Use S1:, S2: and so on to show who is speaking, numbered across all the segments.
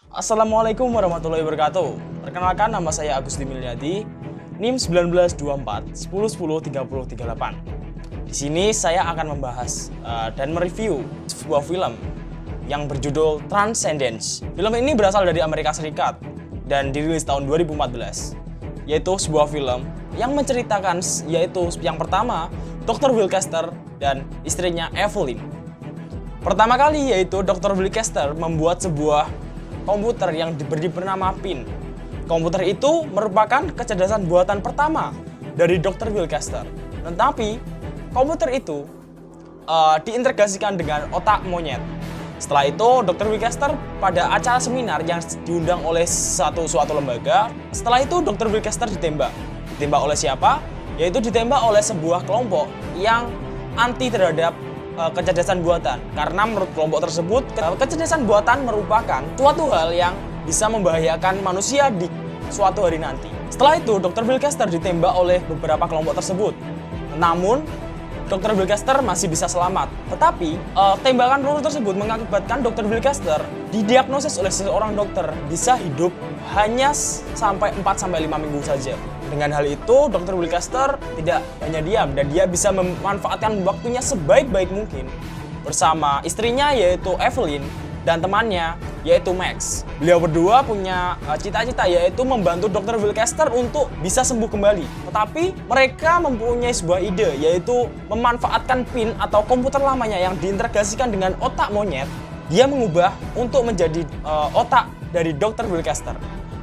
S1: Assalamualaikum warahmatullahi wabarakatuh. Perkenalkan, nama saya Agus Dimilyadi, NIM 1924 1010 3038. Di sini saya akan membahas dan mereview sebuah film yang berjudul Transcendence. Film ini berasal dari Amerika Serikat dan dirilis tahun 2014. Yaitu sebuah film yang menceritakan yaitu yang pertama Dr. Will Kester dan istrinya Evelyn. Pertama kali yaitu Dr. Will Kester membuat sebuah komputer yang diberi bernama PIN. Komputer itu merupakan kecerdasan buatan pertama dari Dr. Will Kester. Tetapi komputer itu diintegrasikan dengan otak monyet. Setelah itu Dr. Will Kester pada acara seminar yang diundang oleh suatu lembaga. Setelah itu Dr. Will Kester ditembak. Ditembak oleh siapa? Yaitu ditembak oleh sebuah kelompok yang anti terhadap kecerdasan buatan. Karena menurut kelompok tersebut, kecerdasan buatan merupakan suatu hal yang bisa membahayakan manusia di suatu hari nanti. Setelah itu, Dr. Will Kester ditembak oleh beberapa kelompok tersebut. Namun, Dr. Will Kester masih bisa selamat. Tetapi, tembakan peluru tersebut mengakibatkan Dr. Will Kester didiagnosis oleh seorang dokter bisa hidup hanya sampai 4-5 minggu saja. Dengan hal itu, Dr. Will Kester tidak hanya diam dan dia bisa memanfaatkan waktunya sebaik-baik mungkin bersama istrinya yaitu Evelyn dan temannya yaitu Max. Beliau berdua punya cita-cita yaitu membantu Dr. Will Kester untuk bisa sembuh kembali. Tetapi mereka mempunyai sebuah ide yaitu memanfaatkan PIN atau komputer lamanya yang diintegrasikan dengan otak monyet. Dia mengubah untuk menjadi otak dari Dr. Will Kester.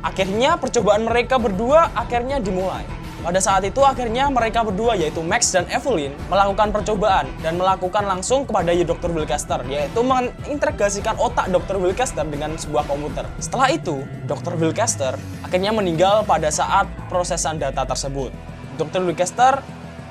S1: Akhirnya percobaan mereka berdua akhirnya dimulai. Pada saat itu akhirnya mereka berdua yaitu Max dan Evelyn melakukan percobaan dan melakukan langsung kepada Dr. Will Kester, yaitu mengintegrasikan otak Dr. Will Kester dengan sebuah komputer. Setelah itu, Dr. Will Kester akhirnya meninggal pada saat prosesan data tersebut. Dr. Will Kester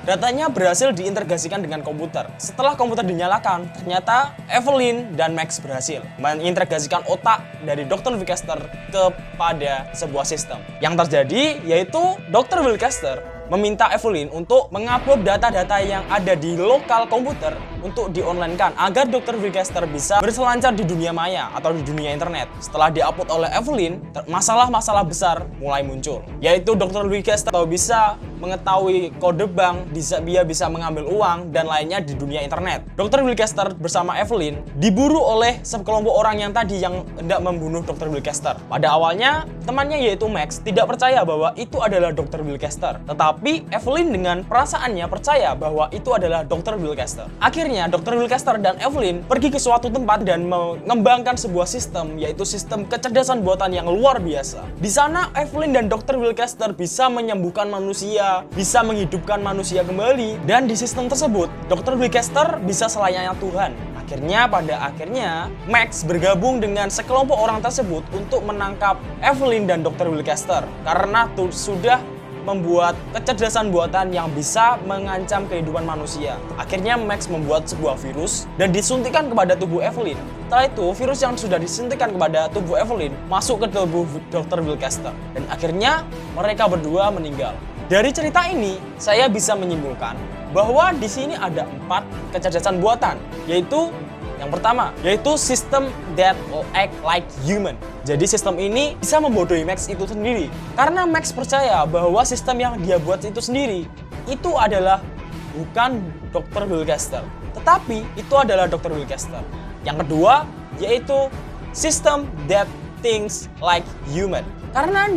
S1: datanya berhasil diintegrasikan dengan komputer. Setelah komputer dinyalakan, ternyata Evelyn dan Max berhasil mengintegrasikan otak dari Dr. Will Kester kepada sebuah sistem. Yang terjadi yaitu Dr. Will Kester meminta Evelyn untuk mengupload data-data yang ada di lokal komputer untuk di-online-kan agar Dr. Will Kester bisa berselancar di dunia maya atau di dunia internet. Setelah di-upload oleh Evelyn, masalah-masalah besar mulai muncul, yaitu Dr. Will Kester bisa mengetahui kode bank, dia bisa mengambil uang dan lainnya di dunia internet. Dr. Will Kester bersama Evelyn diburu oleh sekelompok orang yang tadi yang hendak membunuh Dr. Will Kester. Pada awalnya, temannya yaitu Max tidak percaya bahwa itu adalah Dr. Will Kester. Tetapi Evelyn dengan perasaannya percaya bahwa itu adalah Dr. Will Kester. Akhirnya Dr. Will Kester dan Evelyn pergi ke suatu tempat dan mengembangkan sebuah sistem, yaitu sistem kecerdasan buatan yang luar biasa. Di sana Evelyn dan Dr. Will Kester bisa menyembuhkan manusia, bisa menghidupkan manusia kembali, dan di sistem tersebut Dr. Will Kester bisa selayaknya Tuhan. Pada akhirnya Max bergabung dengan sekelompok orang tersebut untuk menangkap Evelyn dan Dr. Will Kester karena sudah membuat kecerdasan buatan yang bisa mengancam kehidupan manusia. Akhirnya Max membuat sebuah virus dan disuntikan kepada tubuh Evelyn. Setelah itu, virus yang sudah disuntikan kepada tubuh Evelyn masuk ke tubuh Dr. Will Kester. Dan akhirnya mereka berdua meninggal. Dari cerita ini, saya bisa menyimpulkan bahwa di sini ada 4 kecerdasan buatan, yaitu yang pertama, yaitu sistem that will act like human. Jadi sistem ini bisa membodohi Max itu sendiri. Karena Max percaya bahwa sistem yang dia buat itu sendiri, itu adalah bukan Dr. Will Kester, tetapi itu adalah Dr. Will Kester. Yang kedua, yaitu sistem that thinks like human. Karena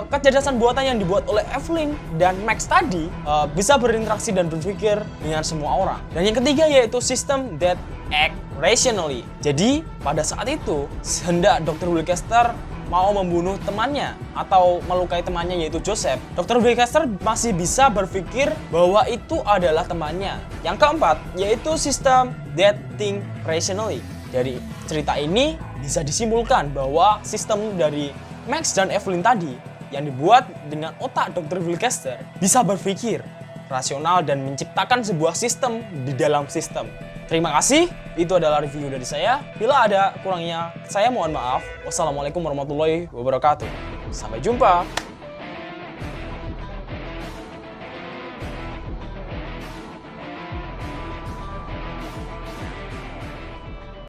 S1: kecerdasan buatan yang dibuat oleh Evelyn dan Max tadi bisa berinteraksi dan berpikir dengan semua orang. Dan yang ketiga yaitu sistem that act rationally. Jadi pada saat itu hendak Dr. Will Kester mau membunuh temannya atau melukai temannya yaitu Joseph, Dr. Will Kester masih bisa berpikir bahwa itu adalah temannya. Yang keempat yaitu sistem that think rationally. Dari cerita ini bisa disimpulkan bahwa sistem dari Max dan Evelyn tadi yang dibuat dengan otak Dr. Will Kester bisa berpikir rasional dan menciptakan sebuah sistem di dalam sistem. Terima kasih, itu adalah review dari saya. Bila ada kurangnya, saya mohon maaf. Wassalamualaikum warahmatullahi wabarakatuh. Sampai jumpa.